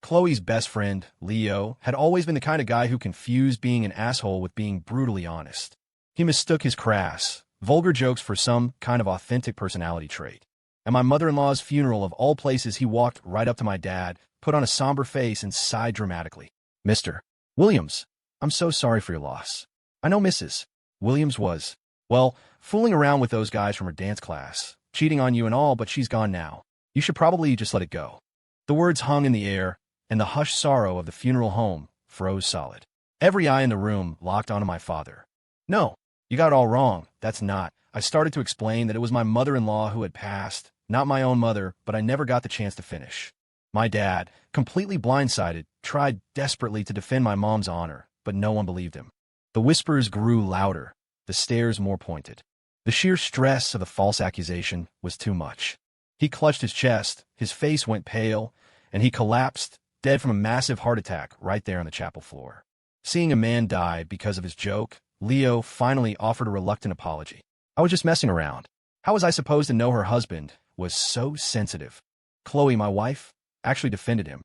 Khloe's best friend, Leo, had always been the kind of guy who confused being an asshole with being brutally honest. He mistook his crass, vulgar jokes for some kind of authentic personality trait. At my mother-in-law's funeral of all places, he walked right up to my dad, put on a somber face, and sighed dramatically. "Mr. Williams, I'm so sorry for your loss. I know Mrs. Williams was, well, fooling around with those guys from her dance class, cheating on you and all, but she's gone now. You should probably just let it go." The words hung in the air, and the hushed sorrow of the funeral home froze solid. Every eye in the room locked onto my father. "No, you got it all wrong. That's not." I started to explain that it was my mother-in-law who had passed, not my own mother, but I never got the chance to finish. My dad, completely blindsided, tried desperately to defend my mom's honor, but no one believed him. The whispers grew louder, the stares more pointed. The sheer stress of the false accusation was too much. He clutched his chest, his face went pale, and he collapsed, dead from a massive heart attack right there on the chapel floor. Seeing a man die because of his joke, Leo finally offered a reluctant apology. "I was just messing around. How was I supposed to know her husband was so sensitive?" Khloe, my wife, actually defended him.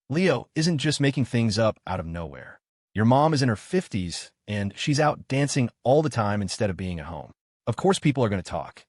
"Leo isn't just making things up out of nowhere. Your mom is in her 50s, and she's out dancing all the time instead of being at home. Of course people are going to talk."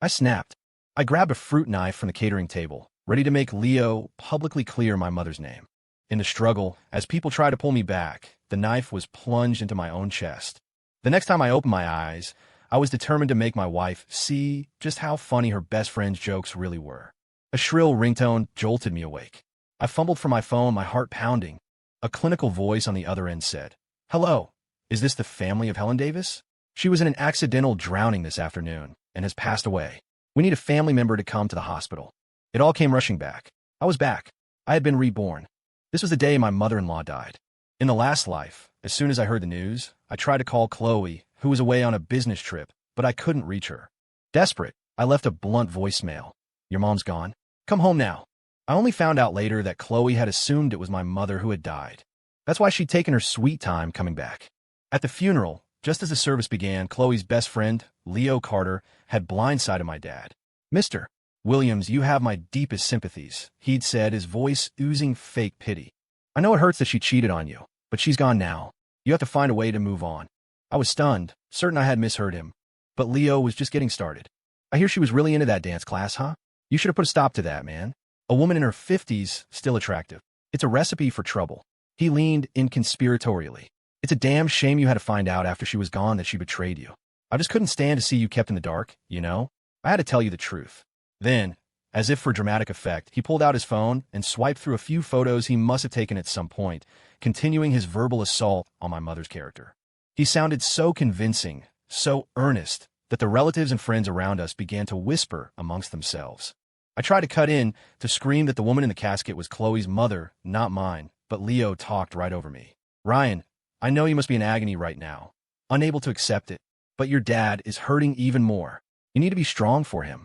I snapped. I grabbed a fruit knife from the catering table, ready to make Leo publicly clear my mother's name. In the struggle, as people tried to pull me back, the knife was plunged into my own chest. The next time I opened my eyes, I was determined to make my wife see just how funny her best friend's jokes really were. A shrill ringtone jolted me awake. I fumbled for my phone, my heart pounding. A clinical voice on the other end said, "Hello, is this the family of Helen Davis? She was in an accidental drowning this afternoon and has passed away. We need a family member to come to the hospital." It all came rushing back. I was back. I had been reborn. This was the day my mother-in-law died. In the last life, as soon as I heard the news, I tried to call Khloe, who was away on a business trip, but I couldn't reach her. Desperate, I left a blunt voicemail. "Your mom's gone. Come home now." I only found out later that Khloe had assumed it was my mother who had died. That's why she'd taken her sweet time coming back. At the funeral, just as the service began, Khloe's best friend, Leo Carter, had blindsided my dad. "Mr. Williams, you have my deepest sympathies," he'd said, his voice oozing fake pity. "I know it hurts that she cheated on you, but she's gone now. You have to find a way to move on." I was stunned, certain I had misheard him. But Leo was just getting started. "I hear she was really into that dance class, huh? You should have put a stop to that, man. A woman in her 50s, still attractive. It's a recipe for trouble." He leaned in conspiratorially. "It's a damn shame you had to find out after she was gone that she betrayed you. I just couldn't stand to see you kept in the dark, you know? I had to tell you the truth." Then, as if for dramatic effect, he pulled out his phone and swiped through a few photos he must have taken at some point, continuing his verbal assault on my mother's character. He sounded so convincing, so earnest, that the relatives and friends around us began to whisper amongst themselves. I tried to cut in, to scream that the woman in the casket was Khloe's mother, not mine, but Leo talked right over me. "Ryan, I know you must be in agony right now, unable to accept it, but your dad is hurting even more. You need to be strong for him."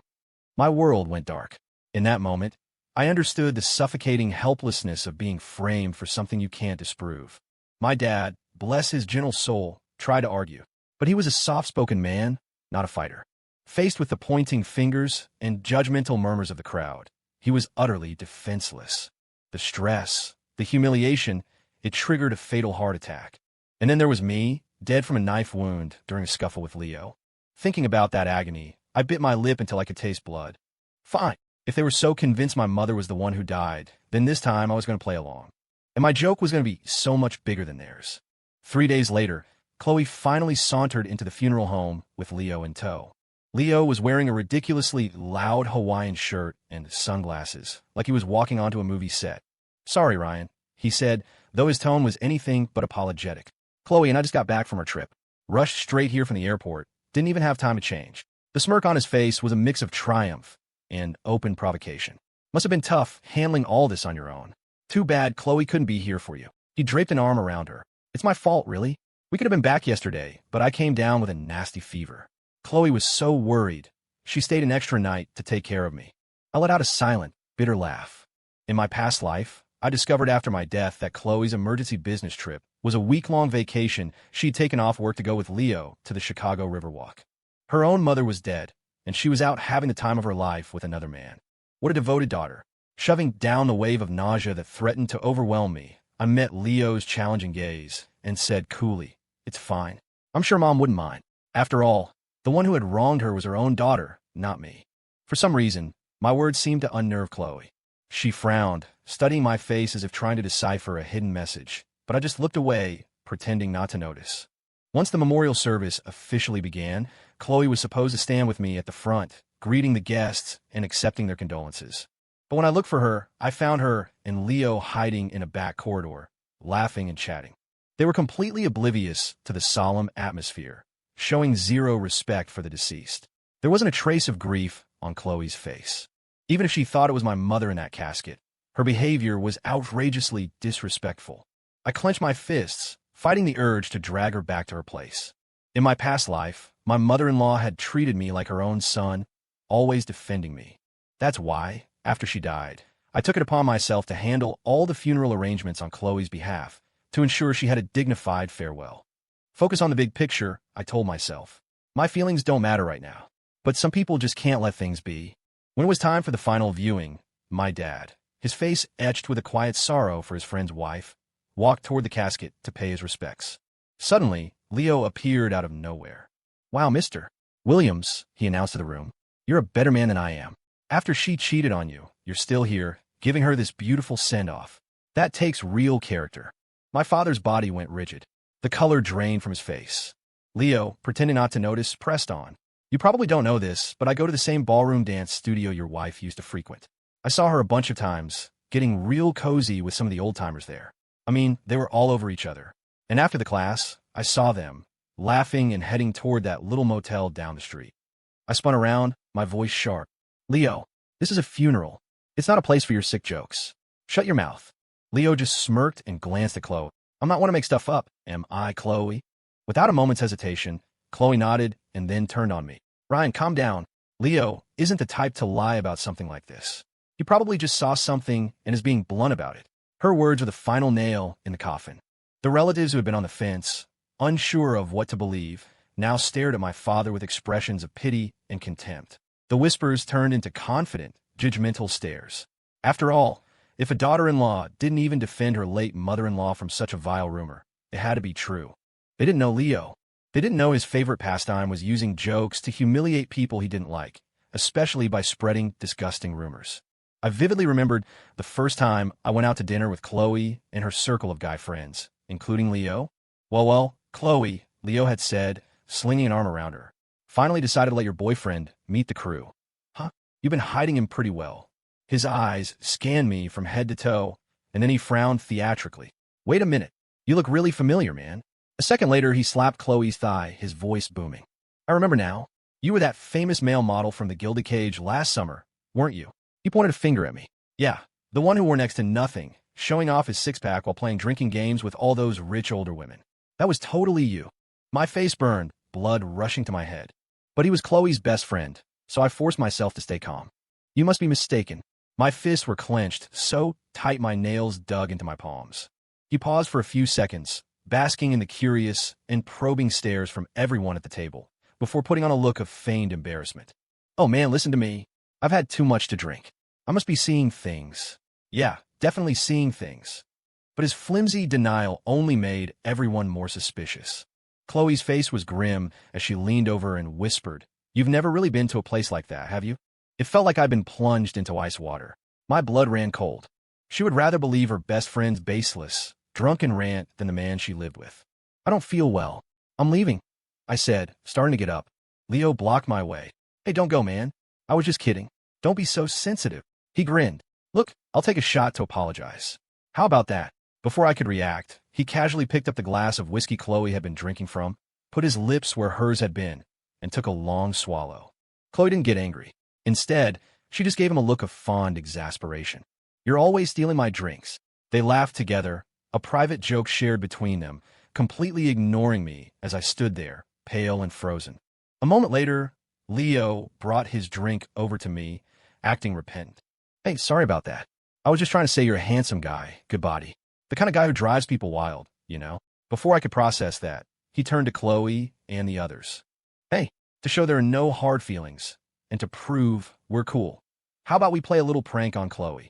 My world went dark. In that moment, I understood the suffocating helplessness of being framed for something you can't disprove. My dad, bless his gentle soul, tried to argue, but he was a soft-spoken man, not a fighter. Faced with the pointing fingers and judgmental murmurs of the crowd, he was utterly defenseless. The stress, the humiliation, it triggered a fatal heart attack. And then there was me, dead from a knife wound during a scuffle with Leo. Thinking about that agony, I bit my lip until I could taste blood. Fine. If they were so convinced my mother was the one who died, then this time I was going to play along. And my joke was going to be so much bigger than theirs. 3 days later, Khloe finally sauntered into the funeral home with Leo in tow. Leo was wearing a ridiculously loud Hawaiian shirt and sunglasses, like he was walking onto a movie set. "Sorry, Ryan," he said, though his tone was anything but apologetic. "Khloe and I just got back from our trip. Rushed straight here from the airport. Didn't even have time to change." The smirk on his face was a mix of triumph and open provocation. "Must have been tough handling all this on your own. Too bad Khloe couldn't be here for you." He draped an arm around her. "It's my fault, really. We could have been back yesterday, but I came down with a nasty fever." Khloe was so worried. She stayed an extra night to take care of me. I let out a silent, bitter laugh. In my past life, I discovered after my death that Khloe's emergency business trip was a week-long vacation she'd taken off work to go with Leo to the Chicago Riverwalk. Her own mother was dead, and she was out having the time of her life with another man. What a devoted daughter. Shoving down the wave of nausea that threatened to overwhelm me, I met Leo's challenging gaze and said coolly, "It's fine. I'm sure Mom wouldn't mind. After all, the one who had wronged her was her own daughter, not me." For some reason, my words seemed to unnerve Khloe. She frowned, studying my face as if trying to decipher a hidden message, but I just looked away, pretending not to notice. Once the memorial service officially began, Khloe was supposed to stand with me at the front, greeting the guests and accepting their condolences. But when I looked for her, I found her and Leo hiding in a back corridor, laughing and chatting. They were completely oblivious to the solemn atmosphere, showing zero respect for the deceased. There wasn't a trace of grief on Khloe's face. Even if she thought it was my mother in that casket, her behavior was outrageously disrespectful. I clenched my fists, fighting the urge to drag her back to her place. In my past life, my mother-in-law had treated me like her own son, always defending me. That's why, after she died, I took it upon myself to handle all the funeral arrangements on Khloe's behalf, to ensure she had a dignified farewell. Focus on the big picture, I told myself. My feelings don't matter right now. But some people just can't let things be. When it was time for the final viewing, my dad, his face etched with a quiet sorrow for his friend's wife, walked toward the casket to pay his respects. Suddenly, Leo appeared out of nowhere. "Wow, Mr. Williams," he announced to the room, "you're a better man than I am. After she cheated on you, you're still here, giving her this beautiful send-off. That takes real character." My father's body went rigid. The color drained from his face. Leo, pretending not to notice, pressed on. "You probably don't know this, but I go to the same ballroom dance studio your wife used to frequent. I saw her a bunch of times, getting real cozy with some of the old-timers there. I mean, they were all over each other. And after the class, I saw them, laughing and heading toward that little motel down the street." I spun around, my voice sharp. "Leo, this is a funeral. It's not a place for your sick jokes. Shut your mouth." Leo just smirked and glanced at Khloe. "I'm not one to make stuff up, am I, Khloe?" Without a moment's hesitation, Khloe nodded and then turned on me. "Ryan, calm down. Leo isn't the type to lie about something like this. He probably just saw something and is being blunt about it." Her words were the final nail in the coffin. The relatives who had been on the fence, unsure of what to believe, now stared at my father with expressions of pity and contempt. The whispers turned into confident, judgmental stares. After all, if a daughter-in-law didn't even defend her late mother-in-law from such a vile rumor, it had to be true. They didn't know Leo. They didn't know his favorite pastime was using jokes to humiliate people he didn't like, especially by spreading disgusting rumors. I vividly remembered the first time I went out to dinner with Khloe and her circle of guy friends, including Leo. Well, Khloe, Leo had said, slinging an arm around her. "Finally decided to let your boyfriend meet the crew. Huh? You've been hiding him pretty well." His eyes scanned me from head to toe, and then he frowned theatrically. "Wait a minute. You look really familiar, man." A second later, he slapped Khloe's thigh, his voice booming. "I remember now. You were that famous male model from the Gilded Cage last summer, weren't you?" He pointed a finger at me. "Yeah, the one who wore next to nothing, showing off his six-pack while playing drinking games with all those rich older women. That was totally you." My face burned, blood rushing to my head. But he was Khloe's best friend, so I forced myself to stay calm. "You must be mistaken." My fists were clenched, so tight my nails dug into my palms. He paused for a few seconds, basking in the curious and probing stares from everyone at the table, before putting on a look of feigned embarrassment. "Oh man, listen to me. I've had too much to drink. I must be seeing things. Yeah, definitely seeing things." But his flimsy denial only made everyone more suspicious. Khloe's face was grim as she leaned over and whispered, "You've never really been to a place like that, have you?" It felt like I'd been plunged into ice water. My blood ran cold. She would rather believe her best friend's baseless, drunken rant than the man she lived with. "I don't feel well. I'm leaving," I said, starting to get up. Leo blocked my way. "Hey, don't go, man. I was just kidding. Don't be so sensitive." He grinned. "Look, I'll take a shot to apologize." "How about that?" Before I could react, he casually picked up the glass of whiskey Khloe had been drinking from, put his lips where hers had been, and took a long swallow. Khloe didn't get angry. Instead, she just gave him a look of fond exasperation. "You're always stealing my drinks." They laughed together, a private joke shared between them, completely ignoring me as I stood there, pale and frozen. A moment later, Leo brought his drink over to me, acting repentant. "Hey, sorry about that. I was just trying to say you're a handsome guy, good body. The kind of guy who drives people wild, you know?" Before I could process that, he turned to Khloe and the others. "Hey, to show there are no hard feelings, and to prove we're cool, how about we play a little prank on Khloe?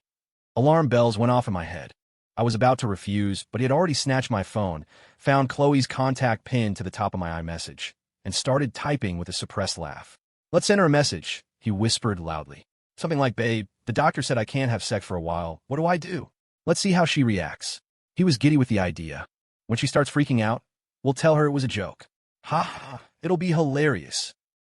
Alarm bells went off in my head. I was about to refuse, but he had already snatched my phone, found Khloe's contact pinned to the top of my iMessage, and started typing with a suppressed laugh. "Let's send her a message," he whispered loudly. Something like, "Babe, the doctor said I can't have sex for a while. What do I do? Let's see how she reacts." He was giddy with the idea. "When she starts freaking out, we'll tell her it was a joke. Ha ha, it'll be hilarious."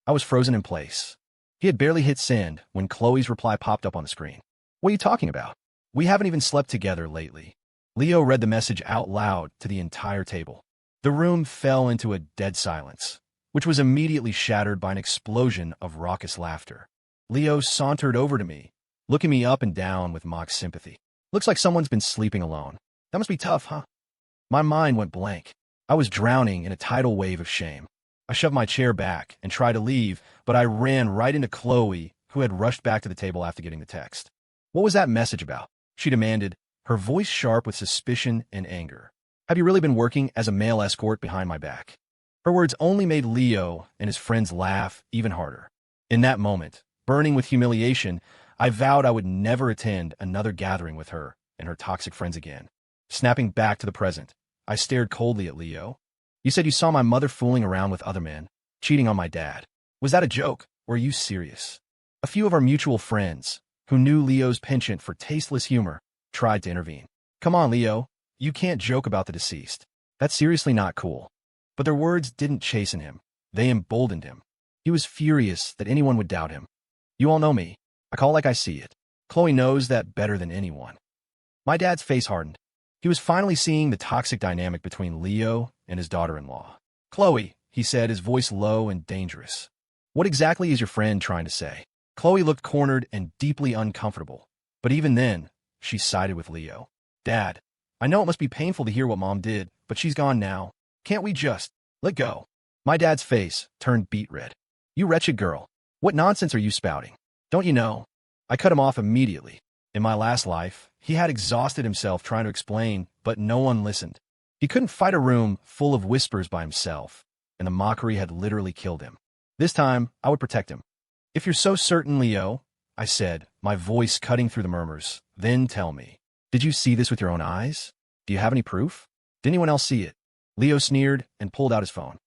I was frozen in place. He had barely hit send when Khloe's reply popped up on the screen. "What are you talking about? We haven't even slept together lately." Leo read the message out loud to the entire table. The room fell into a dead silence, which was immediately shattered by an explosion of raucous laughter. Leo sauntered over to me, looking me up and down with mock sympathy. "Looks like someone's been sleeping alone. That must be tough, huh?" My mind went blank. I was drowning in a tidal wave of shame. I shoved my chair back and tried to leave, but I ran right into Khloe, who had rushed back to the table after getting the text. "What was that message about?" she demanded, her voice sharp with suspicion and anger. "Have you really been working as a male escort behind my back?" Her words only made Leo and his friends laugh even harder. In that moment, burning with humiliation, I vowed I would never attend another gathering with her and her toxic friends again. Snapping back to the present, I stared coldly at Leo. "You said you saw my mother fooling around with other men, cheating on my dad. Was that a joke, or are you serious?" A few of our mutual friends, who knew Leo's penchant for tasteless humor, tried to intervene. "Come on, Leo. You can't joke about the deceased. That's seriously not cool." But their words didn't chasten him. They emboldened him. He was furious that anyone would doubt him. "You all know me. I call like I see it. Khloe knows that better than anyone." My dad's face hardened. He was finally seeing the toxic dynamic between Leo and his daughter-in-law. "Khloe," he said, his voice low and dangerous. "What exactly is your friend trying to say?" Khloe looked cornered and deeply uncomfortable. But even then, she sided with Leo. "Dad, I know it must be painful to hear what Mom did, but she's gone now. Can't we just let go?" My dad's face turned beet red. "You wretched girl. What nonsense are you spouting? Don't you know?" I cut him off immediately. In my last life, he had exhausted himself trying to explain, but no one listened. He couldn't fight a room full of whispers by himself, and the mockery had literally killed him. This time, I would protect him. "If you're so certain, Leo," I said, my voice cutting through the murmurs, "then tell me. Did you see this with your own eyes? Do you have any proof? Did anyone else see it?" Leo sneered and pulled out his phone.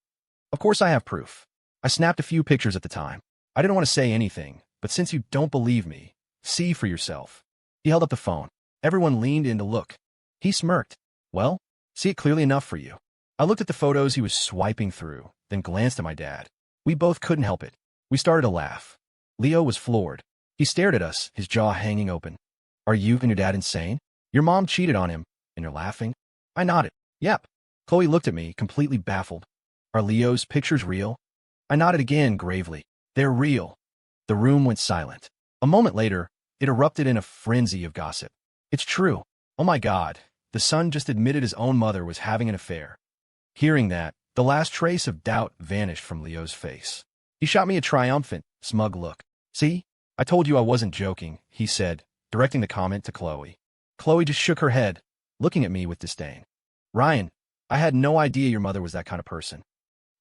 "Of course I have proof. I snapped a few pictures at the time. I didn't want to say anything, but since you don't believe me, see for yourself." He held up the phone. Everyone leaned in to look. He smirked. "Well, see it clearly enough for you." I looked at the photos he was swiping through, then glanced at my dad. We both couldn't help it. We started to laugh. Leo was floored. He stared at us, his jaw hanging open. "Are you and your dad insane? Your mom cheated on him, and you're laughing?" I nodded. "Yep." Khloe looked at me, completely baffled. "Are Leo's pictures real?" I nodded again, gravely. "They're real." The room went silent. A moment later, it erupted in a frenzy of gossip. "It's true. Oh my God, the son just admitted his own mother was having an affair." Hearing that, the last trace of doubt vanished from Leo's face. He shot me a triumphant, smug look. "See? I told you I wasn't joking," he said, directing the comment to Khloe. Khloe just shook her head, looking at me with disdain. "Ryan, I had no idea your mother was that kind of person."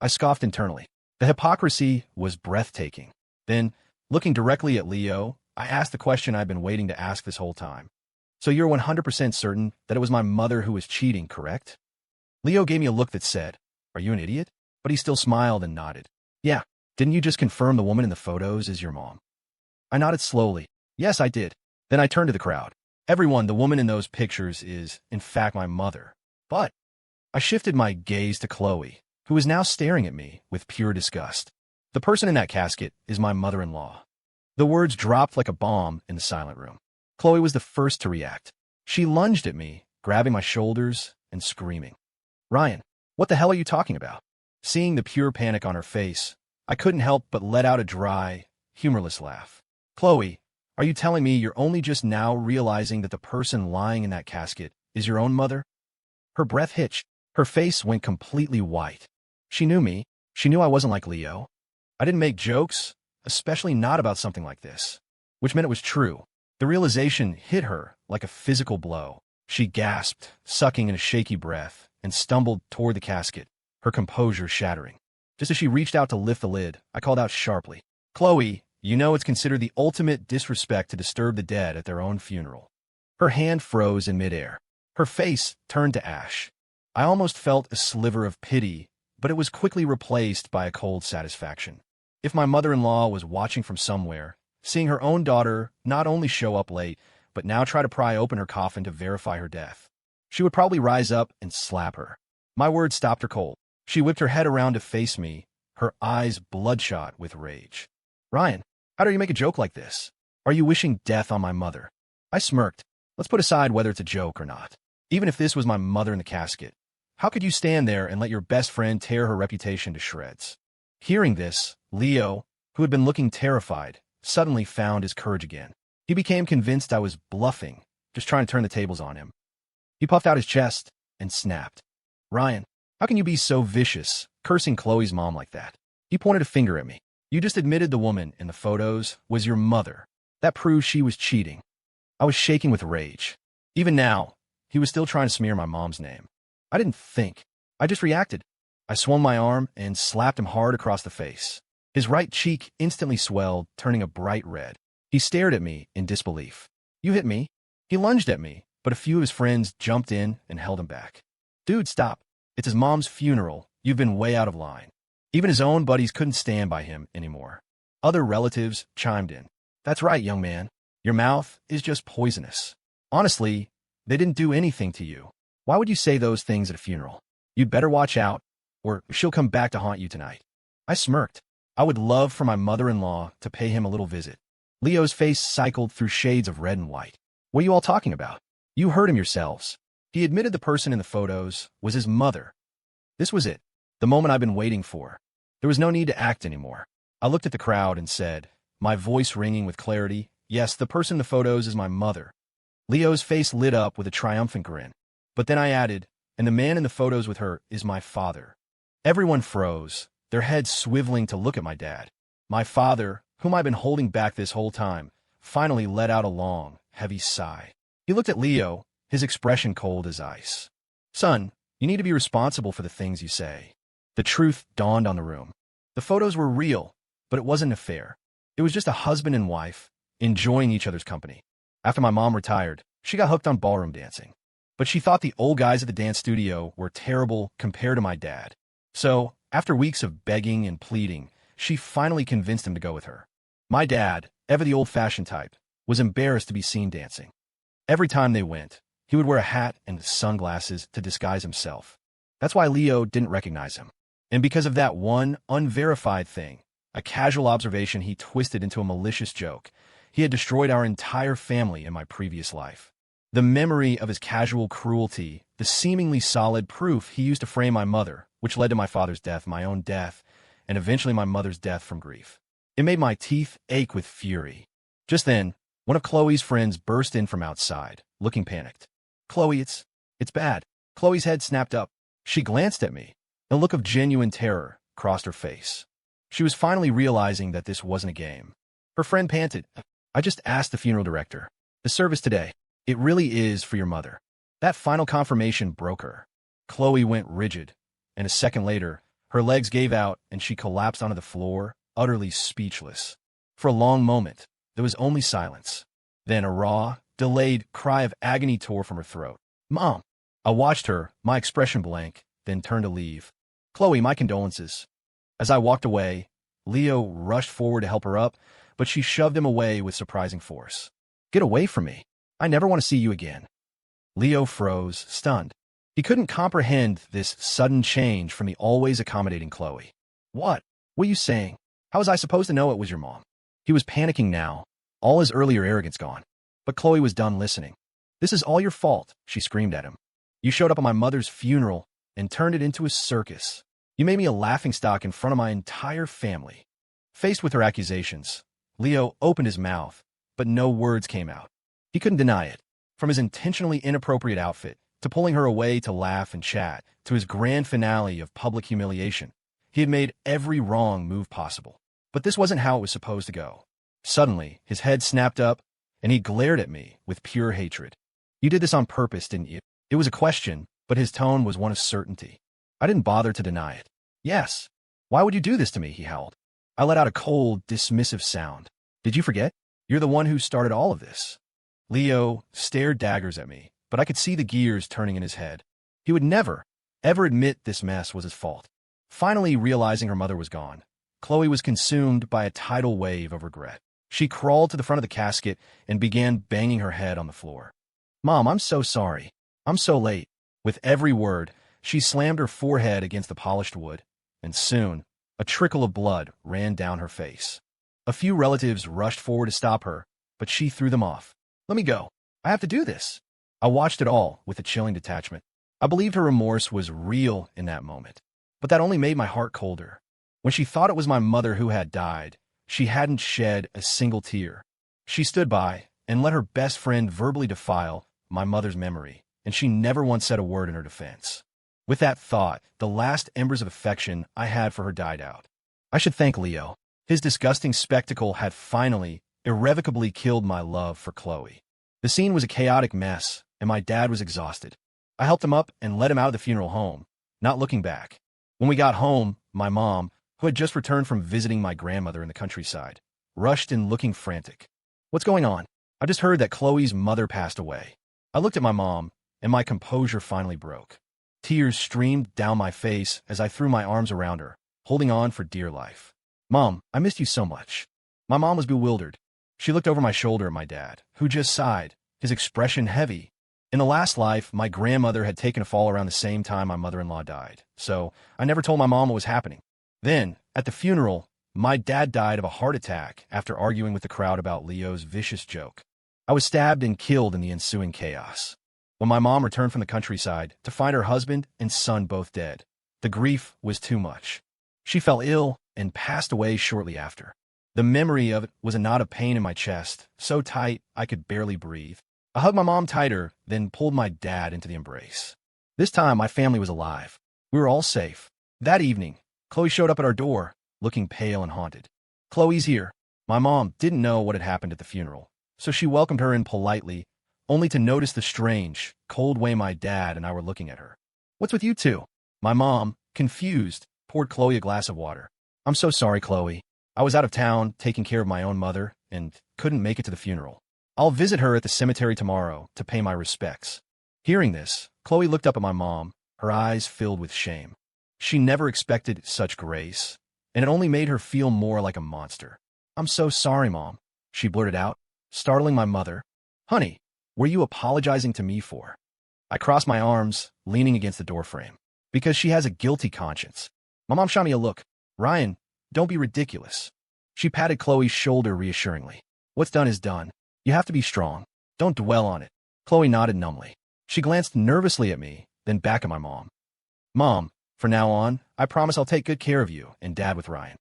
I scoffed internally. The hypocrisy was breathtaking. Then, looking directly at Leo, I asked the question I'd been waiting to ask this whole time. "So you're 100% certain that it was my mother who was cheating, correct?" Leo gave me a look that said, "Are you an idiot?" But he still smiled and nodded. "Yeah, didn't you just confirm the woman in the photos is your mom?" I nodded slowly. "Yes, I did." Then I turned to the crowd. "Everyone, the woman in those pictures is, in fact, my mother. But..." I shifted my gaze to Khloe, who was now staring at me with pure disgust. "The person in that casket is my mother-in-law." The words dropped like a bomb in the silent room. Khloe was the first to react. She lunged at me, grabbing my shoulders and screaming. "Ryan, what the hell are you talking about?" Seeing the pure panic on her face, I couldn't help but let out a dry, humorless laugh. "Khloe, are you telling me you're only just now realizing that the person lying in that casket is your own mother?" Her breath hitched. Her face went completely white. She knew me. She knew I wasn't like Leo. I didn't make jokes, especially not about something like this, which meant it was true. The realization hit her like a physical blow. She gasped, sucking in a shaky breath, and stumbled toward the casket, her composure shattering. Just as she reached out to lift the lid, I called out sharply, "Khloe, you know it's considered the ultimate disrespect to disturb the dead at their own funeral." Her hand froze in midair. Her face turned to ash. I almost felt a sliver of pity, but it was quickly replaced by a cold satisfaction. If my mother-in-law was watching from somewhere, seeing her own daughter not only show up late, but now try to pry open her coffin to verify her death, she would probably rise up and slap her. My words stopped her cold. She whipped her head around to face me, her eyes bloodshot with rage. Ryan, how dare you make a joke like this? Are you wishing death on my mother? I smirked. Let's put aside whether it's a joke or not. Even if this was my mother in the casket, how could you stand there and let your best friend tear her reputation to shreds? Hearing this, Leo, who had been looking terrified, suddenly found his courage again. He became convinced I was bluffing, just trying to turn the tables on him. He puffed out his chest and snapped. Ryan, how can you be so vicious, cursing Khloe's mom like that? He pointed a finger at me. You just admitted the woman in the photos was your mother. That proves she was cheating. I was shaking with rage. Even now, he was still trying to smear my mom's name. I didn't think. I just reacted. I swung my arm and slapped him hard across the face. His right cheek instantly swelled, turning a bright red. He stared at me in disbelief. You hit me. He lunged at me, but a few of his friends jumped in and held him back. Dude, stop. It's his mom's funeral. You've been way out of line. Even his own buddies couldn't stand by him anymore. Other relatives chimed in. That's right, young man. Your mouth is just poisonous. Honestly, they didn't do anything to you. Why would you say those things at a funeral? You'd better watch out, or she'll come back to haunt you tonight. I smirked. I would love for my mother-in-law to pay him a little visit. Leo's face cycled through shades of red and white. What are you all talking about? You heard him yourselves. He admitted the person in the photos was his mother. This was it, the moment I've been waiting for. There was no need to act anymore. I looked at the crowd and said, my voice ringing with clarity, yes, the person in the photos is my mother. Leo's face lit up with a triumphant grin. But then I added, and the man in the photos with her is my father. Everyone froze, their heads swiveling to look at my dad. My father, whom I've been holding back this whole time, finally let out a long, heavy sigh. He looked at Leo, his expression cold as ice. Son, you need to be responsible for the things you say. The truth dawned on the room. The photos were real, but it wasn't an affair. It was just a husband and wife, enjoying each other's company. After my mom retired, she got hooked on ballroom dancing. But she thought the old guys at the dance studio were terrible compared to my dad. So, after weeks of begging and pleading, she finally convinced him to go with her. My dad, ever the old-fashioned type, was embarrassed to be seen dancing. Every time they went, he would wear a hat and sunglasses to disguise himself. That's why Leo didn't recognize him. And because of that one unverified thing, a casual observation he twisted into a malicious joke, he had destroyed our entire family in my previous life. The memory of his casual cruelty, the seemingly solid proof he used to frame my mother, which led to my father's death, my own death, and eventually my mother's death from grief. It made my teeth ache with fury. Just then, one of Khloe's friends burst in from outside, looking panicked. Khloe, it's bad. Khloe's head snapped up. She glanced at me. A look of genuine terror crossed her face. She was finally realizing that this wasn't a game. Her friend panted. I just asked the funeral director. The service today, it really is for your mother. That final confirmation broke her. Khloe went rigid, and a second later, her legs gave out and she collapsed onto the floor, utterly speechless. For a long moment, there was only silence. Then a raw, delayed cry of agony tore from her throat. Mom! I watched her, my expression blank, then turned to leave. Khloe, my condolences. As I walked away, Leo rushed forward to help her up, but she shoved him away with surprising force. Get away from me. I never want to see you again. Leo froze, stunned. He couldn't comprehend this sudden change from the always accommodating Khloe. What? What are you saying? How was I supposed to know it was your mom? He was panicking now, all his earlier arrogance gone. But Khloe was done listening. This is all your fault, she screamed at him. You showed up at my mother's funeral and turned it into a circus. You made me a laughingstock in front of my entire family. Faced with her accusations, Leo opened his mouth, but no words came out. He couldn't deny it. From his intentionally inappropriate outfit, to pulling her away to laugh and chat, to his grand finale of public humiliation, he had made every wrong move possible. But this wasn't how it was supposed to go. Suddenly, his head snapped up, and he glared at me with pure hatred. You did this on purpose, didn't you? It was a question, but his tone was one of certainty. I didn't bother to deny it. Yes. Why would you do this to me, he howled. I let out a cold, dismissive sound. Did you forget? You're the one who started all of this. Leo stared daggers at me, but I could see the gears turning in his head. He would never, ever admit this mess was his fault. Finally realizing her mother was gone, Khloe was consumed by a tidal wave of regret. She crawled to the front of the casket and began banging her head on the floor. "Mom, I'm so sorry. I'm so late." With every word, she slammed her forehead against the polished wood, and soon, a trickle of blood ran down her face. A few relatives rushed forward to stop her, but she threw them off. "Let me go. I have to do this." I watched it all with a chilling detachment. I believed her remorse was real in that moment, but that only made my heart colder. When she thought it was my mother who had died, she hadn't shed a single tear. She stood by and let her best friend verbally defile my mother's memory, and she never once said a word in her defense. With that thought, the last embers of affection I had for her died out. I should thank Leo. His disgusting spectacle had finally, irrevocably killed my love for Khloe. The scene was a chaotic mess, and my dad was exhausted. I helped him up and led him out of the funeral home, not looking back. When we got home, my mom, who had just returned from visiting my grandmother in the countryside, rushed in looking frantic. "What's going on?" "I just heard that Khloe's mother passed away." I looked at my mom, and my composure finally broke. Tears streamed down my face as I threw my arms around her, holding on for dear life. "Mom, I missed you so much." My mom was bewildered. She looked over my shoulder at my dad, who just sighed, his expression heavy. In the last life, my grandmother had taken a fall around the same time my mother-in-law died, so I never told my mom what was happening. Then, at the funeral, my dad died of a heart attack after arguing with the crowd about Leo's vicious joke. I was stabbed and killed in the ensuing chaos. When my mom returned from the countryside to find her husband and son both dead, the grief was too much. She fell ill and passed away shortly after. The memory of it was a knot of pain in my chest, so tight I could barely breathe. I hugged my mom tighter, then pulled my dad into the embrace. This time, my family was alive. We were all safe. That evening, Khloe showed up at our door, looking pale and haunted. "Khloe's here." My mom didn't know what had happened at the funeral, so she welcomed her in politely, only to notice the strange, cold way my dad and I were looking at her. "What's with you two?" My mom, confused, poured Khloe a glass of water. "I'm so sorry, Khloe. I was out of town taking care of my own mother and couldn't make it to the funeral. I'll visit her at the cemetery tomorrow to pay my respects." Hearing this, Khloe looked up at my mom, her eyes filled with shame. She never expected such grace, and it only made her feel more like a monster. "I'm so sorry, Mom," she blurted out, startling my mother. "Honey, what are you apologizing to me for?" I crossed my arms, leaning against the doorframe. "Because she has a guilty conscience." My mom shot me a look. "Ryan, don't be ridiculous." She patted Khloe's shoulder reassuringly. "What's done is done. You have to be strong. Don't dwell on it." Khloe nodded numbly. She glanced nervously at me, then back at my mom. "Mom, from now on, I promise I'll take good care of you and Dad with Ryan."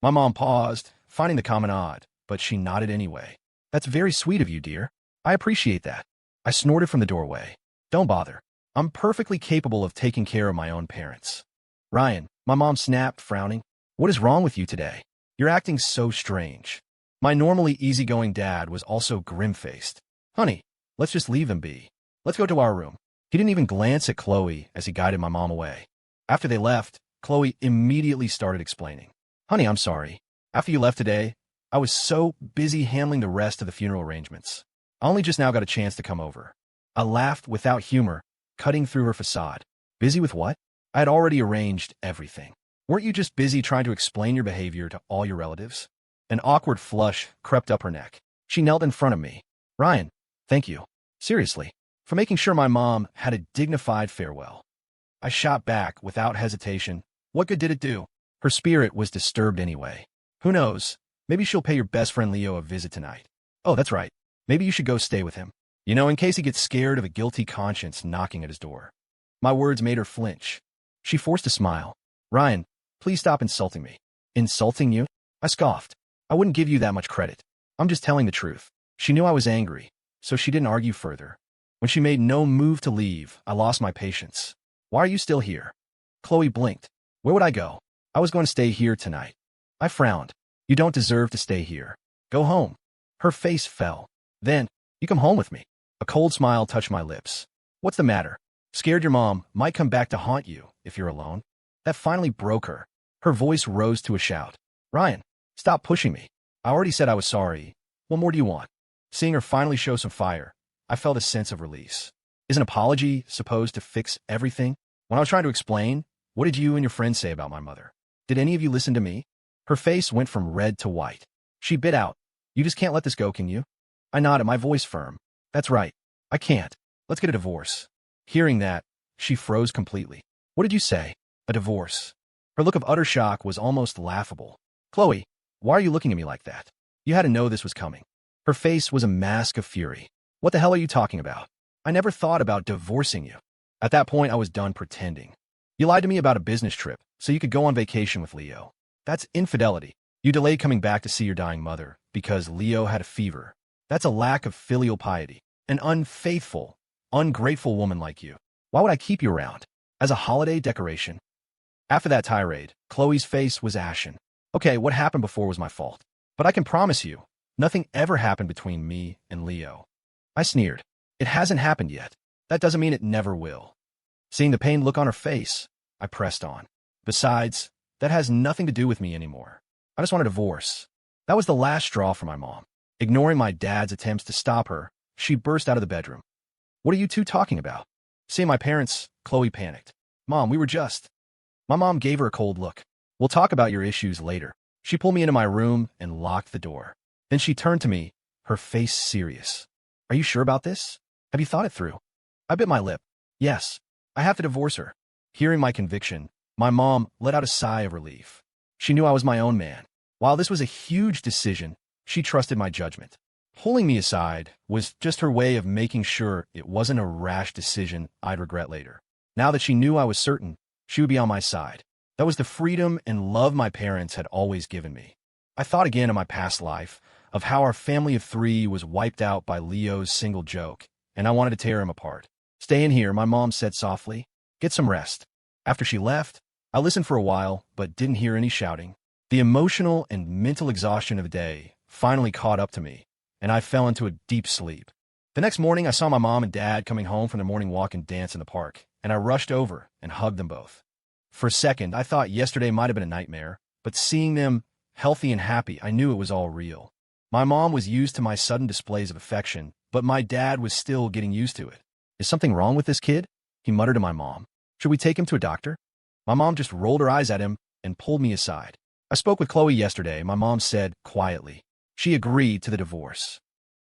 My mom paused, finding the comment odd, but she nodded anyway. "That's very sweet of you, dear. I appreciate that." I snorted from the doorway. "Don't bother. I'm perfectly capable of taking care of my own parents." "Ryan," my mom snapped, frowning. "What is wrong with you today? You're acting so strange." My normally easygoing dad was also grim-faced. "Honey, let's just leave them be. Let's go to our room." He didn't even glance at Khloe as he guided my mom away. After they left, Khloe immediately started explaining. "Honey, I'm sorry. After you left today, I was so busy handling the rest of the funeral arrangements. I only just now got a chance to come over." I laughed without humor, cutting through her facade. "Busy with what?" I had already arranged everything. "Weren't you just busy trying to explain your behavior to all your relatives?" An awkward flush crept up her neck. She knelt in front of me. "Ryan, thank you. Seriously, for making sure my mom had a dignified farewell." I shot back without hesitation. What good did it do? Her spirit was disturbed anyway. Who knows? Maybe she'll pay your best friend Leo a visit tonight. Oh, that's right. Maybe you should go stay with him. You know, in case he gets scared of a guilty conscience knocking at his door. My words made her flinch. She forced a smile. "Ryan, please stop insulting me." "Insulting you?" I scoffed. "I wouldn't give you that much credit. I'm just telling the truth." She knew I was angry, so she didn't argue further. When she made no move to leave, I lost my patience. "Why are you still here?" Khloe blinked. "Where would I go? I was going to stay here tonight." I frowned. "You don't deserve to stay here. Go home." Her face fell. "Then, you come home with me." A cold smile touched my lips. "What's the matter? Scared your mom might come back to haunt you if you're alone?" That finally broke her. Her voice rose to a shout. "Ryan, stop pushing me. I already said I was sorry. What more do you want?" Seeing her finally show some fire, I felt a sense of release. Is an apology supposed to fix everything? When I was trying to explain, what did you and your friends say about my mother? Did any of you listen to me? Her face went from red to white. She bit out, "You just can't let this go, can you?" I nodded, my voice firm. "That's right. I can't. Let's get a divorce." Hearing that, she froze completely. "What did you say? A divorce?" Her look of utter shock was almost laughable. "Khloe, why are you looking at me like that? You had to know this was coming." Her face was a mask of fury. "What the hell are you talking about? I never thought about divorcing you." At that point, I was done pretending. "You lied to me about a business trip so you could go on vacation with Leo. That's infidelity. You delayed coming back to see your dying mother because Leo had a fever. That's a lack of filial piety. An unfaithful, ungrateful woman like you. Why would I keep you around? As a holiday decoration?" After that tirade, Khloe's face was ashen. "Okay, what happened before was my fault. But I can promise you, nothing ever happened between me and Leo." I sneered. "It hasn't happened yet. That doesn't mean it never will." Seeing the pained look on her face, I pressed on. "Besides, that has nothing to do with me anymore. I just want a divorce." That was the last straw for my mom. Ignoring my dad's attempts to stop her, she burst out of the bedroom. "What are you two talking about?" Seeing my parents, Khloe panicked. "Mom, we were just—" My mom gave her a cold look. "We'll talk about your issues later." She pulled me into my room and locked the door. Then she turned to me, her face serious. "Are you sure about this? Have you thought it through?" I bit my lip. "Yes, I have to divorce her." Hearing my conviction, my mom let out a sigh of relief. She knew I was my own man. While this was a huge decision, she trusted my judgment. Pulling me aside was just her way of making sure it wasn't a rash decision I'd regret later. Now that she knew I was certain, she would be on my side. That was the freedom and love my parents had always given me. I thought again of my past life, of how our family of three was wiped out by Leo's single joke, and I wanted to tear him apart. "Stay in here," my mom said softly. "Get some rest." After she left, I listened for a while, but didn't hear any shouting. The emotional and mental exhaustion of the day finally caught up to me, and I fell into a deep sleep. The next morning, I saw my mom and dad coming home from their morning walk and dance in the park, and I rushed over and hugged them both. For a second, I thought yesterday might have been a nightmare, but seeing them healthy and happy, I knew it was all real. My mom was used to my sudden displays of affection, but my dad was still getting used to it. "Is something wrong with this kid?" he muttered to my mom. "Should we take him to a doctor?" My mom just rolled her eyes at him and pulled me aside. "I spoke with Khloe yesterday," my mom said quietly. "She agreed to the divorce."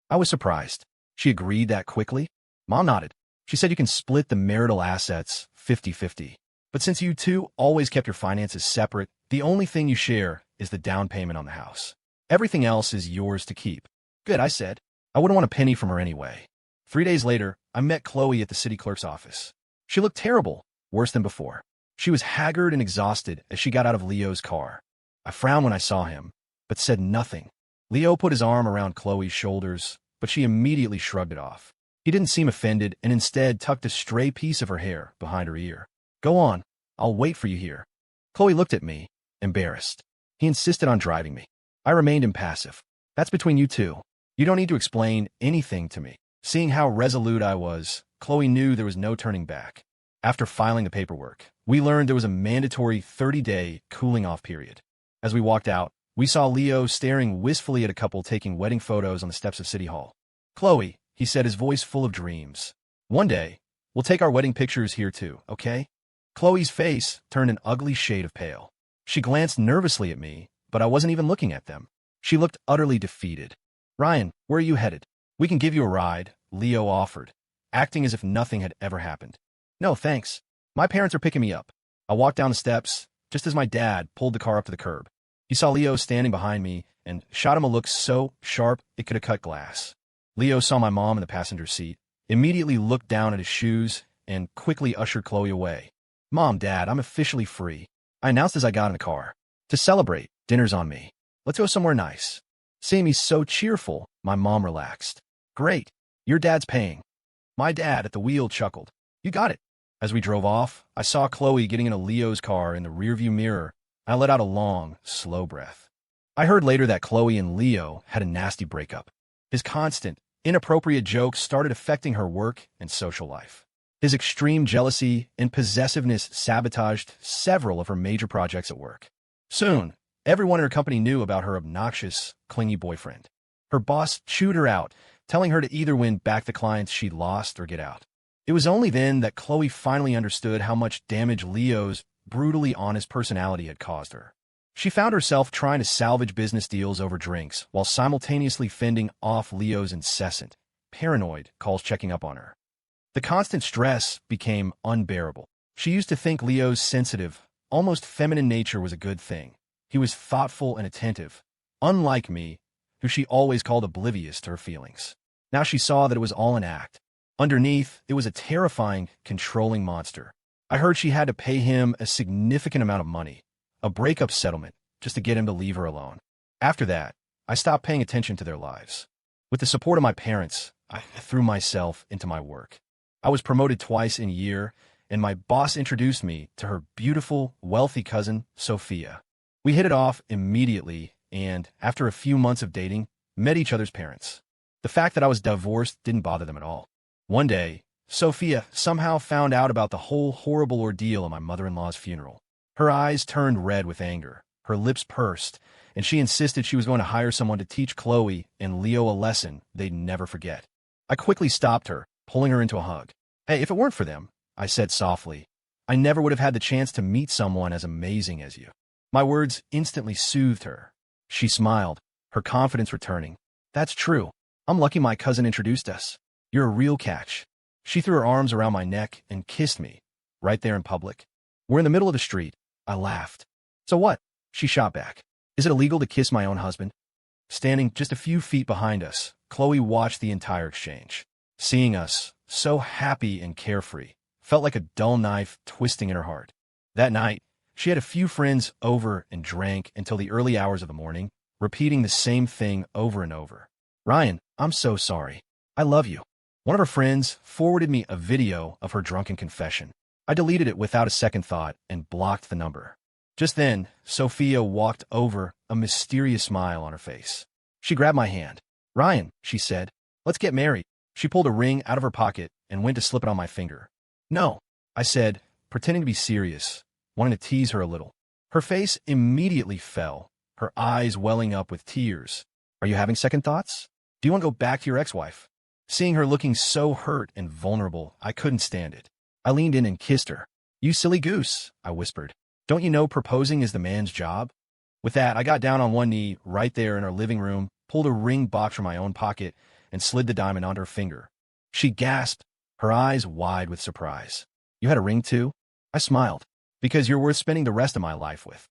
I was surprised. "She agreed that quickly?" Mom nodded. "She said you can split the marital assets 50-50. But since you two always kept your finances separate, the only thing you share is the down payment on the house. Everything else is yours to keep." "Good," I said. I wouldn't want a penny from her anyway. 3 days later, I met Khloe at the city clerk's office. She looked terrible, worse than before. She was haggard and exhausted as she got out of Leo's car. I frowned when I saw him, but said nothing. Leo put his arm around Khloe's shoulders, but she immediately shrugged it off. He didn't seem offended and instead tucked a stray piece of her hair behind her ear. "Go on. I'll wait for you here." Khloe looked at me, embarrassed. He insisted on driving me. I remained impassive. "That's between you two. You don't need to explain anything to me." Seeing how resolute I was, Khloe knew there was no turning back. After filing the paperwork, we learned there was a mandatory 30-day cooling-off period. As we walked out, we saw Leo staring wistfully at a couple taking wedding photos on the steps of City Hall. "Khloe," he said, his voice full of dreams. "One day, we'll take our wedding pictures here too, okay?" Khloe's face turned an ugly shade of pale. She glanced nervously at me, but I wasn't even looking at them. She looked utterly defeated. "Ryan, where are you headed?" "We can give you a ride," Leo offered, acting as if nothing had ever happened. "No, thanks. My parents are picking me up." I walked down the steps, just as my dad pulled the car up to the curb. He saw Leo standing behind me and shot him a look so sharp it could have cut glass. Leo saw my mom in the passenger seat, immediately looked down at his shoes, and quickly ushered Khloe away. "Mom, Dad, I'm officially free," I announced as I got in the car. "To celebrate, dinner's on me. Let's go somewhere nice." Seeing me so cheerful, my mom relaxed. "Great. Your dad's paying." My dad at the wheel chuckled. "You got it." As we drove off, I saw Khloe getting into Leo's car in the rearview mirror. I let out a long, slow breath. I heard later that Khloe and Leo had a nasty breakup. His constant, inappropriate jokes started affecting her work and social life. His extreme jealousy and possessiveness sabotaged several of her major projects at work. Soon, everyone in her company knew about her obnoxious, clingy boyfriend. Her boss chewed her out, telling her to either win back the clients she'd lost or get out. It was only then that Khloe finally understood how much damage Leo's brutally honest personality had caused her. She found herself trying to salvage business deals over drinks while simultaneously fending off Leo's incessant, paranoid calls checking up on her. The constant stress became unbearable. She used to think Leo's sensitive, almost feminine nature was a good thing. He was thoughtful and attentive, unlike me, who she always called oblivious to her feelings. Now she saw that it was all an act. Underneath, it was a terrifying, controlling monster. I heard she had to pay him a significant amount of money, a breakup settlement, just to get him to leave her alone. After that, I stopped paying attention to their lives. With the support of my parents, I threw myself into my work. I was promoted twice in a year, and my boss introduced me to her beautiful, wealthy cousin, Sophia. We hit it off immediately, and after a few months of dating, met each other's parents. The fact that I was divorced didn't bother them at all. One day, Sophia somehow found out about the whole horrible ordeal at my mother-in-law's funeral. Her eyes turned red with anger, her lips pursed, and she insisted she was going to hire someone to teach Khloe and Leo a lesson they'd never forget. I quickly stopped her, pulling her into a hug. "Hey, if it weren't for them," I said softly, "I never would have had the chance to meet someone as amazing as you." My words instantly soothed her. She smiled, her confidence returning. "That's true. I'm lucky my cousin introduced us. You're a real catch." She threw her arms around my neck and kissed me, right there in public. We're in the middle of the street. I laughed. "So what?" she shot back. "Is it illegal to kiss my own husband?" Standing just a few feet behind us, Khloe watched the entire exchange. Seeing us, so happy and carefree, felt like a dull knife twisting in her heart. That night, she had a few friends over and drank until the early hours of the morning, repeating the same thing over and over. "Ryan, I'm so sorry. I love you." One of her friends forwarded me a video of her drunken confession. I deleted it without a second thought and blocked the number. Just then, Sophia walked over, a mysterious smile on her face. She grabbed my hand. "Ryan," she said, "let's get married." She pulled a ring out of her pocket and went to slip it on my finger. "No," I said, pretending to be serious, wanting to tease her a little. Her face immediately fell, her eyes welling up with tears. "Are you having second thoughts? Do you want to go back to your ex-wife?" Seeing her looking so hurt and vulnerable, I couldn't stand it. I leaned in and kissed her. "You silly goose," I whispered. "Don't you know proposing is the man's job?" With that, I got down on one knee right there in our living room, pulled a ring box from my own pocket, and slid the diamond onto her finger. She gasped, her eyes wide with surprise. "You had a ring too?" I smiled. "Because you're worth spending the rest of my life with."